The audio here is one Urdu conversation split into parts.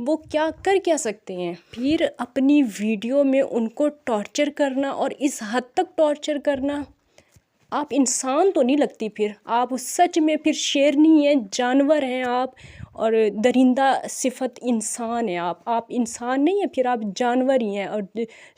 وہ کیا سکتے ہیں؟ پھر اپنی ویڈیو میں ان کو ٹارچر کرنا، اور اس حد تک ٹارچر کرنا، آپ انسان تو نہیں لگتی، پھر آپ سچ میں پھر شیرنی ہیں، جانور ہیں آپ، اور درندہ صفت انسان ہیں آپ انسان نہیں ہیں، پھر آپ جانور ہی ہیں۔ اور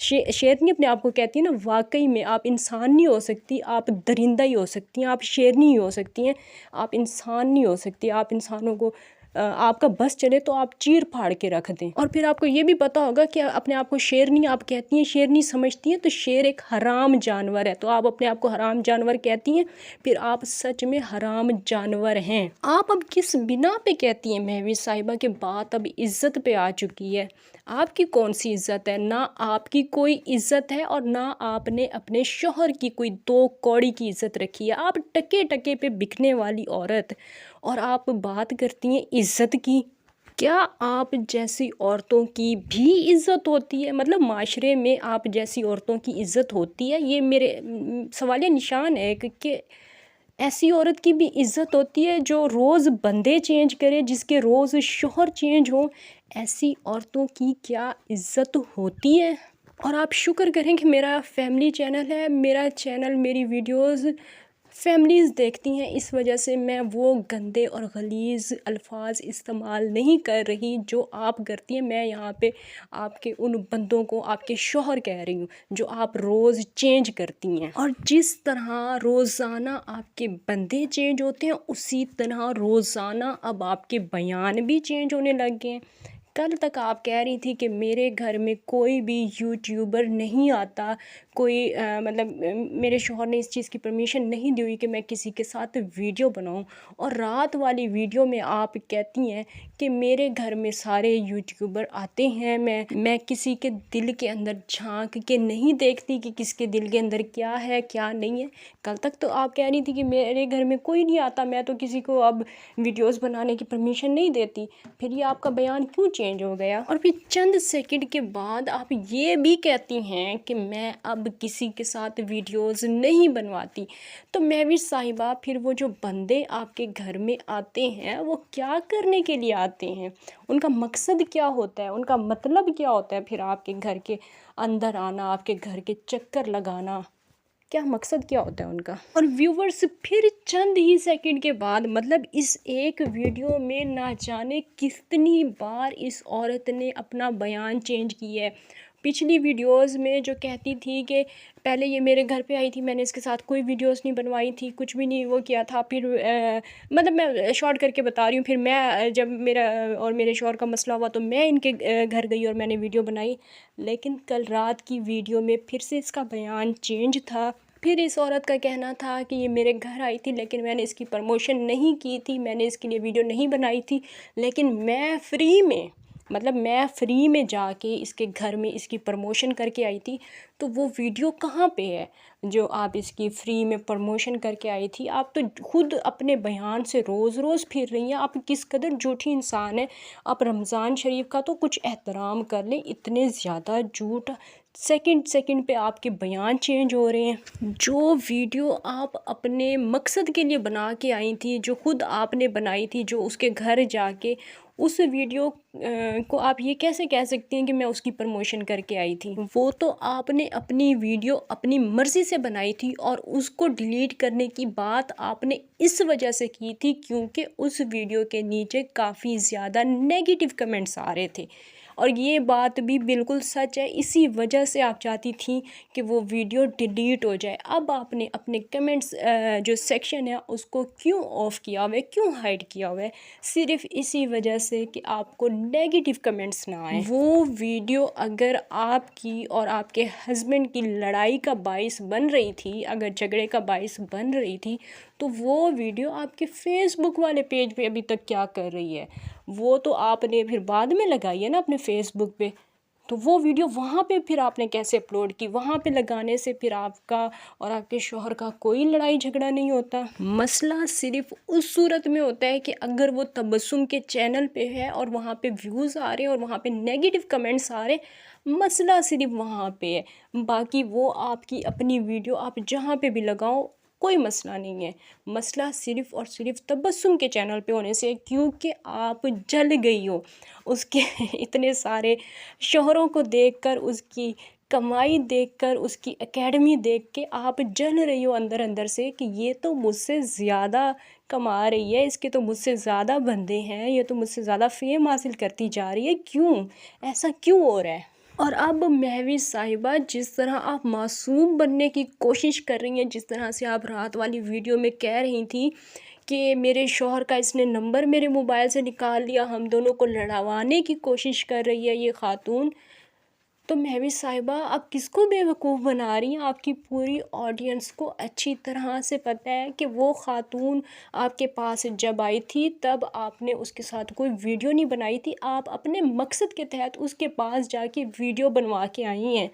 شیرنی اپنے آپ کو کہتی ہے نا، واقعی میں آپ انسان نہیں ہو سکتی، آپ درندہ ہی ہو سکتی ہیں، آپ شیرنی ہی ہو سکتی ہیں، آپ انسان نہیں ہو سکتی۔ آپ انسانوں کو آپ کا بس چلے تو آپ چیر پھاڑ کے رکھ دیں۔ اور پھر آپ کو یہ بھی پتہ ہوگا کہ اپنے آپ کو شیرنی آپ کہتی ہیں، شیرنی سمجھتی ہیں، تو شیر ایک حرام جانور ہے، تو آپ اپنے آپ کو حرام جانور کہتی ہیں، پھر آپ سچ میں حرام جانور ہیں۔ آپ اب کس بنا پہ کہتی ہیں مہوش صاحبہ کہ بات اب عزت پہ آ چکی ہے؟ آپ کی کون سی عزت ہے؟ نہ آپ کی کوئی عزت ہے، اور نہ آپ نے اپنے شوہر کی کوئی دو کوڑی کی عزت رکھی ہے۔ آپ ٹکے ٹکے پہ بکنے والی عورت، اور آپ بات کرتی ہیں عزت کی۔ کیا آپ جیسی عورتوں کی بھی عزت ہوتی ہے؟ مطلب معاشرے میں آپ جیسی عورتوں کی عزت ہوتی ہے؟ یہ میرے سوالیہ نشان ہے کہ ایسی عورت کی بھی عزت ہوتی ہے جو روز بندے چینج کرے، جس کے روز شوہر چینج ہوں؟ ایسی عورتوں کی کیا عزت ہوتی ہے؟ اور آپ شکر کریں کہ میرا فیملی چینل ہے، میرا چینل، میری ویڈیوز فیملیز دیکھتی ہیں، اس وجہ سے میں وہ گندے اور غلیظ الفاظ استعمال نہیں کر رہی جو آپ کرتی ہیں۔ میں یہاں پہ آپ کے ان بندوں کو آپ کے شوہر کہہ رہی ہوں جو آپ روز چینج کرتی ہیں، اور جس طرح روزانہ آپ کے بندے چینج ہوتے ہیں، اسی طرح روزانہ اب آپ کے بیان بھی چینج ہونے لگ گئے ہیں۔ کل تک آپ کہہ رہی تھی کہ میرے گھر میں کوئی بھی یوٹیوبر نہیں آتا، کوئی مطلب میرے شوہر نے اس چیز کی پرمیشن نہیں دی ہوئی کہ میں کسی کے ساتھ ویڈیو بناؤں، اور رات والی ویڈیو میں آپ کہتی ہیں کہ میرے گھر میں سارے یوٹیوبر آتے ہیں، میں کسی کے دل کے اندر جھانک کے نہیں دیکھتی کہ کس کے دل کے اندر کیا ہے کیا نہیں ہے۔ کل تک تو آپ کہہ رہی تھی کہ میرے گھر میں کوئی نہیں آتا، میں تو کسی کو اب ویڈیوز بنانے کی پرمیشن نہیں دیتی، پھر یہ آپ کا بیان کیوں چینج ہو گیا؟ اور پھر چند سیکنڈ کے بعد آپ یہ بھی کہتی ہیں کہ میں اب کسی کے ساتھ ویڈیوز نہیں بنواتی۔ تو مہوش صاحبہ، پھر وہ جو بندے آپ کے گھر میں آتے ہیں وہ کیا کرنے کے لیے آتے ہیں؟ ان کا مقصد کیا ہوتا ہے؟ ان کا مطلب کیا ہوتا ہے پھر آپ کے گھر کے اندر آنا، آپ کے گھر کے چکر لگانا؟ کیا مقصد کیا ہوتا ہے ان کا؟ اور ویورز پھر چند ہی سیکنڈ کے بعد، مطلب اس ایک ویڈیو میں نہ جانے کتنی بار اس عورت نے اپنا بیان چینج کیا ہے۔ پچھلی ویڈیوز میں جو کہتی تھی کہ پہلے یہ میرے گھر پہ آئی تھی، میں نے اس کے ساتھ کوئی ویڈیوز نہیں بنوائی تھی، کچھ بھی نہیں وہ کیا تھا، پھر مطلب میں شارٹ کر کے بتا رہی ہوں، پھر میں جب میرا اور میرے شوہر کا مسئلہ ہوا تو میں ان کے گھر گئی اور میں نے ویڈیو بنائی، لیکن کل رات کی ویڈیو میں پھر سے اس کا بیان چینج تھا۔ پھر اس عورت کا کہنا تھا کہ یہ میرے گھر آئی تھی لیکن میں نے اس کی پرموشن نہیں کی تھی، میں نے اس کے لیے ویڈیو نہیں بنائی تھی، لیکن میں فری میں جا کے اس کے گھر میں اس کی پرموشن کر کے آئی تھی۔ تو وہ ویڈیو کہاں پہ ہے جو آپ اس کی فری میں پرموشن کر کے آئی تھی؟ آپ تو خود اپنے بیان سے روز روز پھر رہی ہیں، آپ کس قدر جھوٹی انسان ہیں۔ آپ رمضان شریف کا تو کچھ احترام کر لیں، اتنے زیادہ جھوٹ، سیکنڈ پہ آپ کے بیان چینج ہو رہے ہیں۔ جو ویڈیو آپ اپنے مقصد کے لیے بنا کے آئی تھی، جو خود آپ نے بنائی تھی، جو اس کے گھر جا کے اس ویڈیو کو آپ یہ کیسے کہہ سکتی ہیں کہ میں اس کی پرموشن کر کے آئی تھی؟ وہ تو آپ نے اپنی ویڈیو اپنی مرضی سے بنائی تھی، اور اس کو ڈیلیٹ کرنے کی بات آپ نے اس وجہ سے کی تھی کیونکہ اس ویڈیو کے نیچے کافی زیادہ نیگیٹو کمنٹس آ رہے تھے، اور یہ بات بھی بالکل سچ ہے، اسی وجہ سے آپ چاہتی تھیں کہ وہ ویڈیو ڈیلیٹ ہو جائے۔ اب آپ نے اپنے کمنٹس جو سیکشن ہے اس کو کیوں آف کیا ہوا ہے، کیوں ہائڈ کیا ہوا ہے؟ صرف اسی وجہ سے کہ آپ کو نیگیٹو کمنٹس نہ آئیں۔ وہ ویڈیو اگر آپ کی اور آپ کے ہسبینڈ کی لڑائی کا باعث بن رہی تھی، اگر جھگڑے کا باعث بن رہی تھی، تو وہ ویڈیو آپ کے فیس بک والے پیج پہ ابھی تک کیا کر رہی ہے؟ وہ تو آپ نے پھر بعد میں لگائی ہے نا اپنے فیس بک پہ، تو وہ ویڈیو وہاں پہ پھر آپ نے کیسے اپلوڈ کی؟ وہاں پہ لگانے سے پھر آپ کا اور آپ کے شوہر کا کوئی لڑائی جھگڑا نہیں ہوتا۔ مسئلہ صرف اس صورت میں ہوتا ہے کہ اگر وہ تبسم کے چینل پہ ہے اور وہاں پہ ویوز آ رہے ہیں اور وہاں پہ نیگیٹو کمنٹس آ رہے ہیں، مسئلہ صرف وہاں پہ ہے۔ باقی وہ آپ کی اپنی ویڈیو آپ جہاں پہ بھی لگاؤ، کوئی مسئلہ نہیں ہے، مسئلہ صرف اور صرف تبسم کے چینل پہ ہونے سے، کیونکہ آپ جل گئی ہو اس کے اتنے سارے شوہروں کو دیکھ کر، اس کی کمائی دیکھ کر، اس کی اکیڈمی دیکھ کے آپ جل رہی ہو اندر اندر سے کہ یہ تو مجھ سے زیادہ کما رہی ہے، اس کے تو مجھ سے زیادہ بندے ہیں، یہ تو مجھ سے زیادہ فیم حاصل کرتی جا رہی ہے، کیوں ایسا کیوں ہو رہا ہے؟ اور اب مہوش صاحبہ، جس طرح آپ معصوم بننے کی کوشش کر رہی ہیں، جس طرح سے آپ رات والی ویڈیو میں کہہ رہی تھیں کہ میرے شوہر کا اس نے نمبر میرے موبائل سے نکال لیا، ہم دونوں کو لڑوانے کی کوشش کر رہی ہے یہ خاتون، تو مہوش صاحبہ آپ کس کو بیوقوف بنا رہی ہیں؟ آپ کی پوری آڈینس کو اچھی طرح سے پتہ ہے کہ وہ خاتون آپ کے پاس جب آئی تھی تب آپ نے اس کے ساتھ کوئی ویڈیو نہیں بنائی تھی، آپ اپنے مقصد کے تحت اس کے پاس جا کے ویڈیو بنوا کے آئی ہیں،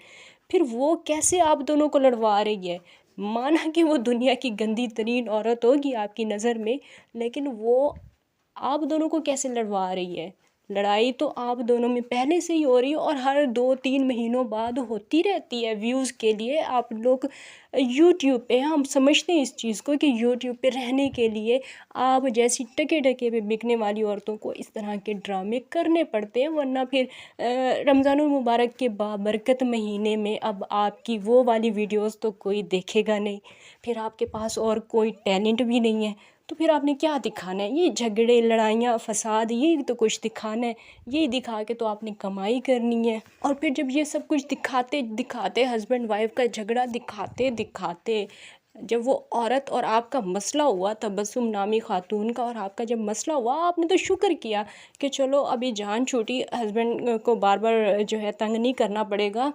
پھر وہ کیسے آپ دونوں کو لڑوا رہی ہے؟ مانا کہ وہ دنیا کی گندی ترین عورت ہوگی آپ کی نظر میں، لیکن وہ آپ دونوں کو کیسے لڑوا رہی ہے؟ لڑائی تو آپ دونوں میں پہلے سے ہی ہو رہی ہے اور ہر 2-3 مہینوں بعد ہوتی رہتی ہے ویوز کے لیے۔ آپ لوگ یوٹیوب پہ، ہم سمجھتے ہیں اس چیز کو کہ یوٹیوب پہ رہنے کے لیے آپ جیسی ٹکے ٹکے پہ بکنے والی عورتوں کو اس طرح کے ڈرامے کرنے پڑتے ہیں، ورنہ پھر رمضان المبارک کے بابرکت مہینے میں اب آپ کی وہ والی ویڈیوز تو کوئی دیکھے گا نہیں، پھر آپ کے پاس اور کوئی ٹیلنٹ بھی نہیں ہے، تو پھر آپ نے کیا دکھانا ہے؟ یہ جھگڑے، لڑائیاں، فساد، یہی تو کچھ دکھانا ہے، یہی دکھا کے تو آپ نے کمائی کرنی ہے۔ اور پھر جب یہ سب کچھ دکھاتے دکھاتے، ہسبینڈ وائف کا جھگڑا دکھاتے دکھاتے، جب وہ عورت اور آپ کا مسئلہ ہوا، تبسم نامی خاتون کا اور آپ کا جب مسئلہ ہوا، آپ نے تو شکر کیا کہ چلو ابھی جان چھوٹی، ہسبینڈ کو بار بار جو ہے تنگ نہیں کرنا پڑے گا،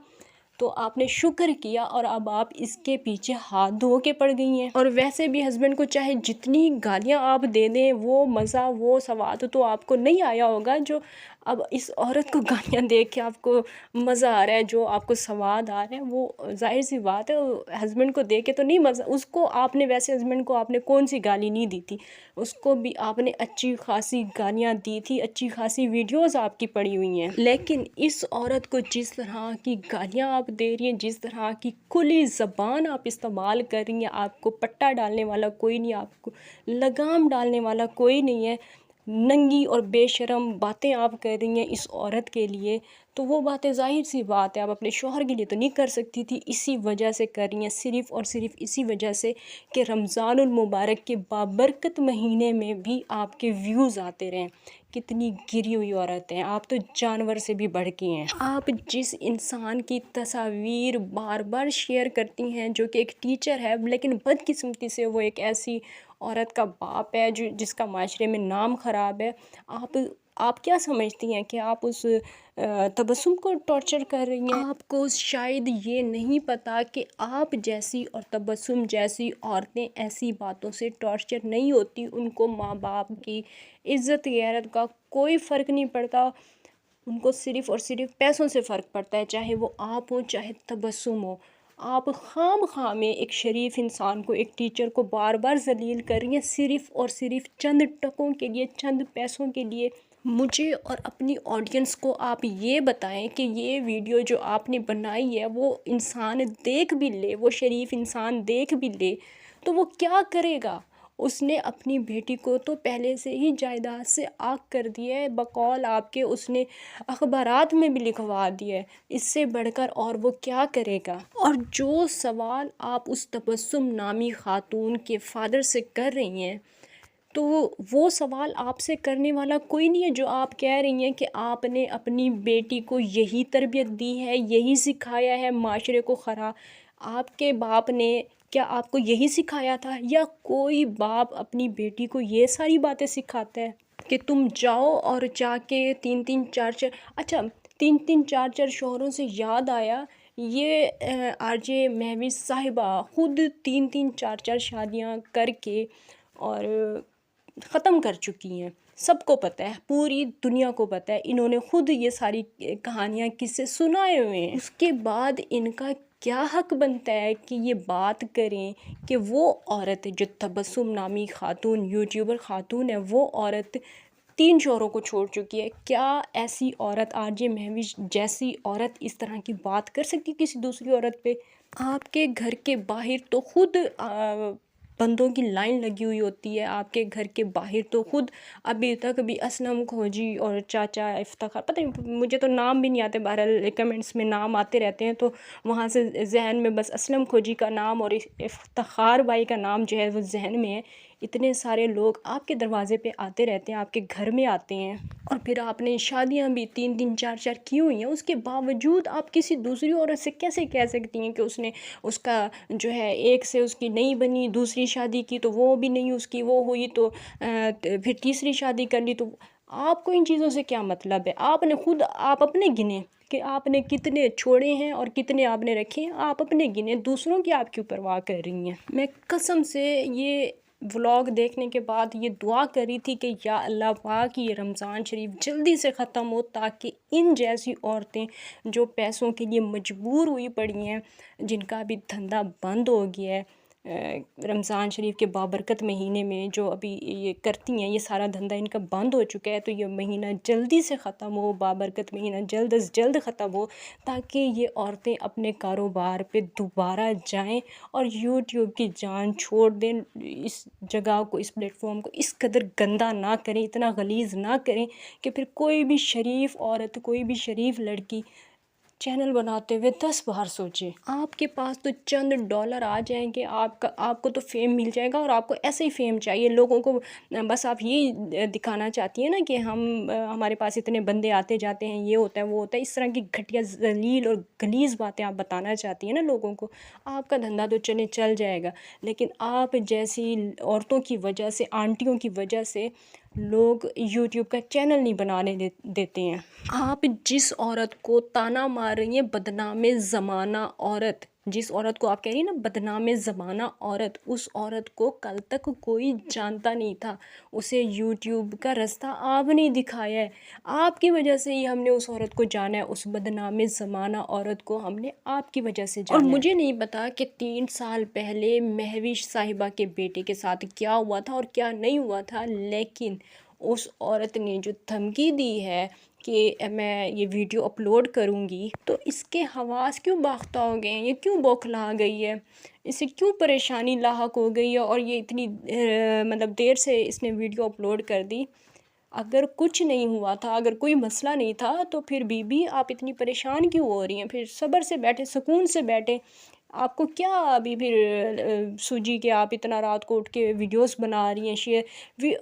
تو آپ نے شکر کیا، اور اب آپ اس کے پیچھے ہاتھ دھو کے پڑ گئی ہیں۔ اور ویسے بھی ہسبینڈ کو چاہے جتنی گالیاں آپ دے دیں، وہ مزہ، وہ سواد تو آپ کو نہیں آیا ہوگا جو اب اس عورت کو گالیاں دے کے آپ کو مزہ آ رہا ہے، جو آپ کو سواد آ رہا ہے، وہ ظاہر سی بات ہے ہسبینڈ کو دے کے تو نہیں مزہ۔ اس کو آپ نے، ویسے ہسبینڈ کو آپ نے کون سی گالی نہیں دی تھی، اس کو بھی آپ نے اچھی خاصی گالیاں دی تھی، اچھی خاصی ویڈیوز آپ کی پڑی ہوئی ہیں، لیکن اس عورت کو جس طرح کی گالیاں آپ دے رہی ہیں، جس طرح کی کھلی زبان آپ استعمال کر رہی ہیں، آپ کو پٹا ڈالنے والا کوئی نہیں، آپ کو لگام ڈالنے والا کوئی نہیں ہے، ننگی اور بے شرم باتیں آپ کر رہی ہیں اس عورت کے لیے، تو وہ باتیں ظاہر سی بات ہے آپ اپنے شوہر کے لیے تو نہیں کر سکتی تھی، اسی وجہ سے کر رہی ہیں، صرف اور صرف اسی وجہ سے کہ رمضان المبارک کے بابرکت مہینے میں بھی آپ کے ویوز آتے رہیں۔ کتنی گری ہوئی عورت ہیں آپ، تو جانور سے بھی بڑھ کے ہیں۔ آپ جس انسان کی تصاویر بار بار شیئر کرتی ہیں، جو کہ ایک ٹیچر ہے، لیکن بدقسمتی سے وہ ایک ایسی عورت کا باپ ہے جس کا معاشرے میں نام خراب ہے، آپ کیا سمجھتی ہیں کہ آپ اس تبسم کو ٹارچر کر رہی ہیں؟ آپ کو شاید یہ نہیں پتہ کہ آپ جیسی اور تبسم جیسی عورتیں ایسی باتوں سے ٹارچر نہیں ہوتی، ان کو ماں باپ کی عزت غیرت کا کوئی فرق نہیں پڑتا، ان کو صرف اور صرف پیسوں سے فرق پڑتا ہے، چاہے وہ آپ ہوں چاہے تبسم ہو۔ آپ خام خواہ میں ایک شریف انسان کو، ایک ٹیچر کو بار بار ذلیل کر رہی ہیں، صرف اور صرف چند ٹکوں کے لیے، چند پیسوں کے لیے۔ مجھے اور اپنی آڈینس کو آپ یہ بتائیں کہ یہ ویڈیو جو آپ نے بنائی ہے، وہ انسان دیکھ بھی لے، وہ شریف انسان دیکھ بھی لے تو وہ کیا کرے گا؟ اس نے اپنی بیٹی کو تو پہلے سے ہی جائیداد سے آگ کر دیا ہے، بقول آپ کے اس نے اخبارات میں بھی لکھوا دیا ہے، اس سے بڑھ کر اور وہ کیا کرے گا؟ اور جو سوال آپ اس تبسم نامی خاتون کے فادر سے کر رہی ہیں، تو وہ سوال آپ سے کرنے والا کوئی نہیں ہے، جو آپ کہہ رہی ہیں کہ آپ نے اپنی بیٹی کو یہی تربیت دی ہے، یہی سکھایا ہے معاشرے کو خراب۔ آپ کے باپ نے کیا آپ کو یہی سکھایا تھا، یا کوئی باپ اپنی بیٹی کو یہ ساری باتیں سکھاتا ہے کہ تم جاؤ اور جا کے 3-4 شوہروں سے یاد آیا، یہ آر جے مہوش صاحبہ خود 3-4 شادیاں کر کے اور ختم کر چکی ہیں، سب کو پتہ ہے، پوری دنیا کو پتہ ہے، انہوں نے خود یہ ساری کہانیاں کس سے سنائے ہوئے ہیں، اس کے بعد ان کا کیا حق بنتا ہے کہ یہ بات کریں کہ وہ عورت جو تبسم نامی خاتون، یوٹیوبر خاتون ہے، وہ عورت 3 شوہروں کو چھوڑ چکی ہے، کیا ایسی عورت، آر جے مہوش جیسی عورت اس طرح کی بات کر سکتی کسی دوسری عورت پہ؟ آپ کے گھر کے باہر تو خود بندوں کی لائن لگی ہوئی ہوتی ہے آپ کے گھر کے باہر. تو خود ابھی تک بھی اسلم کھوجی اور چاچا افتخار، پتہ نہیں مجھے تو نام بھی نہیں آتے، بہرحال کمنٹس میں نام آتے رہتے ہیں تو وہاں سے ذہن میں بس اسلم کھوجی کا نام اور افتخار بھائی کا نام جو ہے وہ ذہن میں ہے. اتنے سارے لوگ آپ کے دروازے پہ آتے رہتے ہیں، آپ کے گھر میں آتے ہیں، اور پھر آپ نے شادیاں بھی 3 4 کی ہوئی ہیں. اس کے باوجود آپ کسی دوسری عورت سے کیسے کہہ سکتی ہیں کہ اس کا جو ہے ایک سے اس کی نہیں بنی، دوسری شادی کی تو وہ بھی نہیں اس کی وہ ہوئی، تو پھر تیسری شادی کر لی. تو آپ کو ان چیزوں سے کیا مطلب ہے؟ آپ اپنے گنے کہ آپ نے کتنے چھوڑے ہیں اور کتنے آپ نے رکھے ہیں، آپ اپنے گنے، دوسروں کی آپ کیوں پرواہ کر رہی ہیں؟ میں قسم سے یہ ولاگ دیکھنے کے بعد یہ دعا کر رہی تھی کہ یا اللہ پاک یہ رمضان شریف جلدی سے ختم ہو، تاکہ ان جیسی عورتیں جو پیسوں کے لیے مجبور ہوئی پڑی ہیں، جن کا بھی دھندا بند ہو گیا ہے رمضان شریف کے بابرکت مہینے میں، جو ابھی یہ کرتی ہیں، یہ سارا دھندا ان کا بند ہو چکا ہے، تو یہ مہینہ جلدی سے ختم ہو، بابرکت مہینہ جلد از جلد ختم ہو، تاکہ یہ عورتیں اپنے کاروبار پہ دوبارہ جائیں اور یوٹیوب کی جان چھوڑ دیں. اس جگہ کو، اس پلیٹ فارم کو اس قدر گندا نہ کریں، اتنا غلیظ نہ کریں کہ پھر کوئی بھی شریف عورت، کوئی بھی شریف لڑکی چینل بناتے ہوئے 10 بار سوچے. آپ کے پاس تو چند ڈالر آ جائیں گے، آپ کو تو فیم مل جائے گا، اور آپ کو ایسے ہی فیم چاہیے لوگوں کو. بس آپ یہی دکھانا چاہتی ہیں نا کہ ہمارے پاس اتنے بندے آتے جاتے ہیں، یہ ہوتا ہے وہ ہوتا ہے، اس طرح کی گھٹیا ذلیل اور غلیظ باتیں آپ بتانا چاہتی ہیں نا لوگوں کو. آپ کا دھندا تو چل جائے گا، لیکن آپ جیسی عورتوں کی وجہ سے، آنٹیوں کی وجہ سے لوگ یوٹیوب کا چینل نہیں بنانے دیتے ہیں. آپ جس عورت کو طعنہ مار رہی ہیں بدنام زمانہ عورت، جس عورت کو آپ کہہ رہی ہیں نا بدنام زمانہ عورت، اس عورت کو کل تک کوئی جانتا نہیں تھا. اسے یوٹیوب کا رستہ آپ نے دکھایا ہے، آپ کی وجہ سے ہی ہم نے اس عورت کو جانا ہے، اس بدنام زمانہ عورت کو ہم نے آپ کی وجہ سے جانا ہے. اور مجھے نہیں پتا کہ 3 سال پہلے مہوش صاحبہ کے بیٹے کے ساتھ کیا ہوا تھا اور کیا نہیں ہوا تھا، لیکن اس عورت نے جو دھمکی دی ہے کہ میں یہ ویڈیو اپلوڈ کروں گی، تو اس کے حواس کیوں باختہ ہو گئے ہیں، یہ کیوں بوکھلا گئی ہے، اسے کیوں پریشانی لاحق ہو گئی ہے، اور یہ اتنی مطلب دیر سے اس نے ویڈیو اپلوڈ کر دی. اگر کچھ نہیں ہوا تھا، اگر کوئی مسئلہ نہیں تھا، تو پھر بی آپ اتنی پریشان کیوں ہو رہی ہیں؟ پھر صبر سے بیٹھے، سکون سے بیٹھے. آپ کو کیا ابھی پھر سوجی کہ آپ اتنا رات کو اٹھ کے ویڈیوز بنا رہی ہیں شیئر،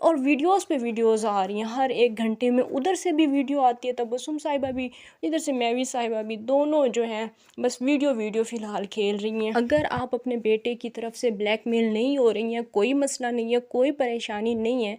اور ویڈیوز پہ ویڈیوز آ رہی ہیں ہر 1 گھنٹے میں. ادھر سے بھی ویڈیو آتی ہے تبسم صاحبہ بھی، ادھر سے مہوش صاحبہ بھی، دونوں جو ہیں بس ویڈیو فی الحال کھیل رہی ہیں. اگر آپ اپنے بیٹے کی طرف سے بلیک میل نہیں ہو رہی ہیں، کوئی مسئلہ نہیں ہے، کوئی پریشانی نہیں ہے،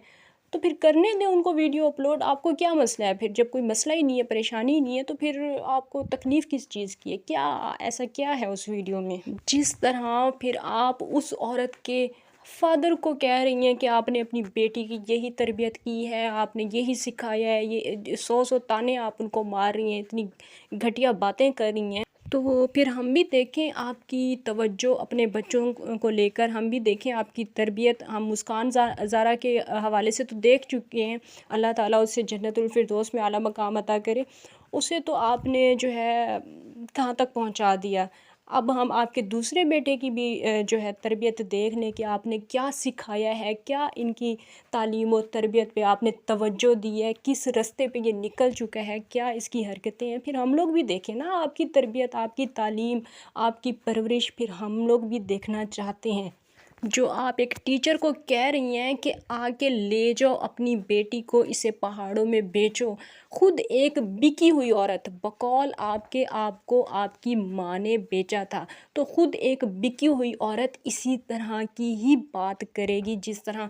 تو پھر کرنے دیں ان کو ویڈیو اپلوڈ. آپ کو کیا مسئلہ ہے؟ پھر جب کوئی مسئلہ ہی نہیں ہے، پریشانی ہی نہیں ہے، تو پھر آپ کو تکلیف کس چیز کی ہے؟ کیا ایسا کیا ہے اس ویڈیو میں؟ جس طرح پھر آپ اس عورت کے فادر کو کہہ رہی ہیں کہ آپ نے اپنی بیٹی کی یہی تربیت کی ہے، آپ نے یہی سکھایا ہے، یہ 100 تانے آپ ان کو مار رہی ہیں، اتنی گھٹیا باتیں کر رہی ہیں. تو پھر ہم بھی دیکھیں آپ کی توجہ اپنے بچوں کو لے کر، ہم بھی دیکھیں آپ کی تربیت. ہم مسکان زارا کے حوالے سے تو دیکھ چکے ہیں، اللہ تعالیٰ اسے جنت الفردوس میں اعلیٰ مقام عطا کرے. اسے تو آپ نے جو ہے کہاں تک پہنچا دیا. اب ہم آپ کے دوسرے بیٹے کی بھی جو ہے تربیت دیکھ لیں کہ آپ نے کیا سکھایا ہے، کیا ان کی تعلیم و تربیت پہ آپ نے توجہ دی ہے، کس رستے پہ یہ نکل چکا ہے، کیا اس کی حرکتیں ہیں. پھر ہم لوگ بھی دیکھیں نا آپ کی تربیت، آپ کی تعلیم، آپ کی پرورش، پھر ہم لوگ بھی دیکھنا چاہتے ہیں. جو آپ ایک ٹیچر کو کہہ رہی ہیں کہ آ کے لے جاؤ اپنی بیٹی کو، اسے پہاڑوں میں بیچو، خود ایک بکی ہوئی عورت، بقول آپ کو آپ کی ماں نے بیچا تھا، تو خود ایک بکی ہوئی عورت اسی طرح کی ہی بات کرے گی جس طرح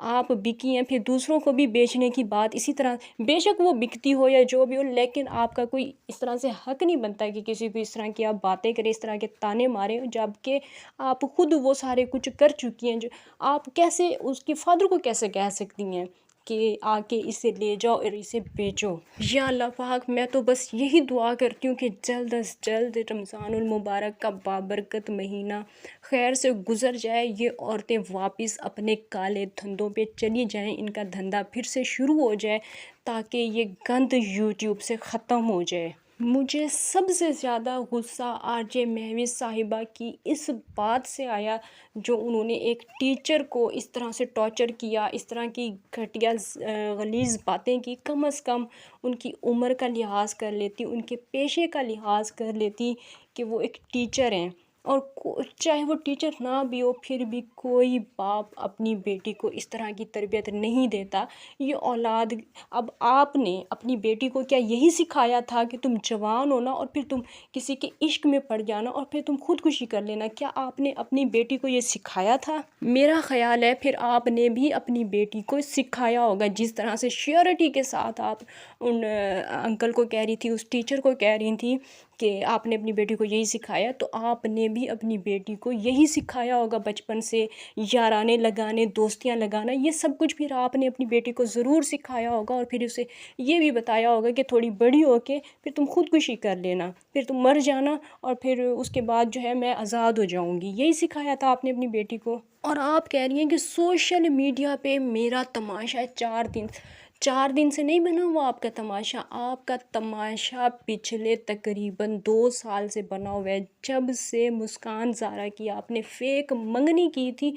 آپ بکی ہیں. پھر دوسروں کو بھی بیچنے کی بات اسی طرح، بے شک وہ بکتی ہو یا جو بھی ہو، لیکن آپ کا کوئی اس طرح سے حق نہیں بنتا کہ کسی کو اس طرح کی آپ باتیں کریں، اس طرح کے تانے ماریں، جب کہ آپ خود وہ سارے کچھ کر چکی ہیں. جو آپ کیسے اس کے فادر کو کیسے کہہ سکتی ہیں کہ آ کے اسے لے جاؤ اور اسے بیچو؟ یا اللہ پاک، میں تو بس یہی دعا کرتی ہوں کہ جلد از جلد رمضان المبارک کا بابرکت مہینہ خیر سے گزر جائے، یہ عورتیں واپس اپنے کالے دھندوں پہ چلی جائیں، ان کا دھندا پھر سے شروع ہو جائے، تاکہ یہ گند یوٹیوب سے ختم ہو جائے. مجھے سب سے زیادہ غصہ آرجے مہوش صاحبہ کی اس بات سے آیا جو انہوں نے ایک ٹیچر کو اس طرح سے ٹارچر کیا، اس طرح کی گھٹیا غلیظ باتیں کی۔ کم از کم ان کی عمر کا لحاظ کر لیتی، ان کے پیشے کا لحاظ کر لیتی کہ وہ ایک ٹیچر ہیں، اور چاہے وہ ٹیچر نہ بھی ہو پھر بھی کوئی باپ اپنی بیٹی کو اس طرح کی تربیت نہیں دیتا۔ یہ اولاد، اب آپ نے اپنی بیٹی کو کیا یہی سکھایا تھا کہ تم جوان ہونا اور پھر تم کسی کے عشق میں پڑ جانا اور پھر تم خودکشی کر لینا؟ کیا آپ نے اپنی بیٹی کو یہ سکھایا تھا؟ میرا خیال ہے پھر آپ نے بھی اپنی بیٹی کو سکھایا ہوگا، جس طرح سے شیورٹی کے ساتھ آپ ان انکل کو کہہ رہی تھی، اس ٹیچر کو کہہ رہی تھی کہ آپ نے اپنی بیٹی کو یہی سکھایا، تو آپ نے بھی اپنی بیٹی کو یہی سکھایا ہوگا بچپن سے، یارانے لگانے، دوستیاں لگانا، یہ سب کچھ پھر آپ نے اپنی بیٹی کو ضرور سکھایا ہوگا، اور پھر اسے یہ بھی بتایا ہوگا کہ تھوڑی بڑی ہو کے پھر تم خودکشی کر لینا، پھر تم مر جانا، اور پھر اس کے بعد جو ہے میں آزاد ہو جاؤں گی۔ یہی سکھایا تھا آپ نے اپنی بیٹی کو۔ اور آپ کہہ رہی ہیں کہ سوشل میڈیا پہ میرا تماشا 4 دن سے نہیں بنا ہوا آپ کا تماشا۔ آپ کا تماشا پچھلے تقریباً 2 سال سے بنا ہوا ہے، جب سے مسکان زارا کی آپ نے فیک منگنی کی تھی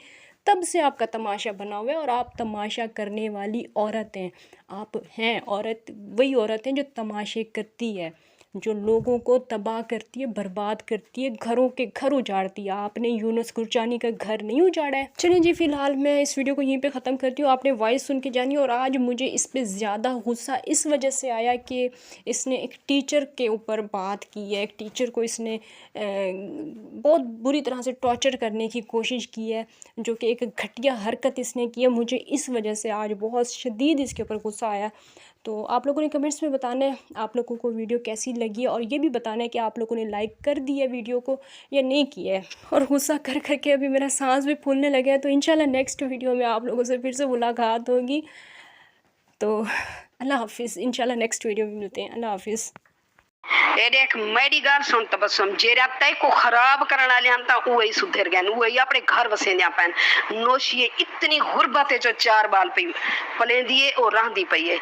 تب سے آپ کا تماشا بنا ہوا ہے، اور آپ تماشا کرنے والی عورت ہیں۔ آپ ہیں عورت، وہی عورت ہیں جو تماشے کرتی ہے، جو لوگوں کو تباہ کرتی ہے، برباد کرتی ہے، گھروں کے گھر اجاڑتی ہے۔ آپ نے یونس گرجانی کا گھر نہیں اجاڑا ہے۔ چلیں جی، فی الحال میں اس ویڈیو کو یہیں پہ ختم کرتی ہوں۔ آپ نے وائس سن کے جانی، اور آج مجھے اس پہ زیادہ غصہ اس وجہ سے آیا کہ اس نے ایک ٹیچر کے اوپر بات کی ہے، ایک ٹیچر کو اس نے بہت بری طرح سے ٹارچر کرنے کی کوشش کی ہے، جو کہ ایک گھٹیا حرکت اس نے کی ہے۔ مجھے اس وجہ سے آج بہت شدید اس کے اوپر غصہ آیا۔ تو آپ لوگوں نے کمنٹس میں بتانا ہے آپ لوگوں کو ویڈیو کیسی لگی ہے، اور یہ بھی بتانا ہے کہ آپ لوگوں نے لائک کر دی ہے ویڈیو کو یا نہیں کیا ہے۔ اور غصہ کر کر کے ابھی میرا سانس بھی پھولنے لگا ہے، تو انشاءاللہ نیکسٹ ویڈیو میں آپ لوگوں سے پھر سے ملاقات ہوگی۔ تو اللہ حافظ، انشاءاللہ نیکسٹ ویڈیو میں ملتے ہیں۔ اللہ حافظ۔ اے دیکھ میری گل سن تبسم، جیڑا تے کو خراب کرنا لیا تا وہی سدھر گئے، وہی اپنے گھر وسیندیاں پین۔ نوشیے اتنی غربت ہے جو 4 بال پی پلیندی ہے اور رہندی پئی ہے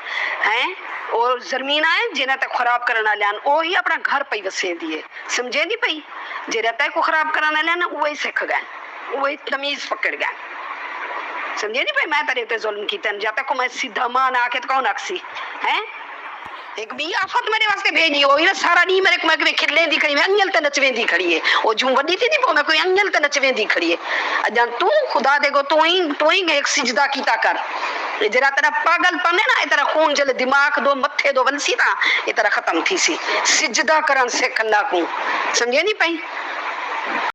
ہیں، اور زمین ہے جنہیں تے خراب کرنا لیا وہی اپنا گھر پئی وسیندی ہے، سمجھے نہیں پئی؟ جیڑا تے کو خراب کرنا لیا وہی سکھ گئے، وہی تمیز پکڑ گئے، سمجھے نہیں پئی؟ میں تیرے تے ظلم کیتا جب تک میں سیدھا مان آ کے کون اکسی ہیں؟ ایک بھی آفت میرے واسطے بھیجی ہوئی نا، سارا نہیں میرے کو میں کھلے دی کھڑی، میں انگل تے نچویں دی کھڑی ہے، او جو وڈی تھی نہیں میں کوئی انگل تے نچویں دی کھڑی ہے۔ اجان تو خدا دے گو تو ہی ایک سجدہ کیتا کر، جرا تیرا پاگل پنے نا، تیرا خون جل دماغ دو متھے دو ونسی نا، یہ تیرا ختم تھی سی۔ سجدہ کرن سکھ اللہ کو، سمجھے نہیں پئی؟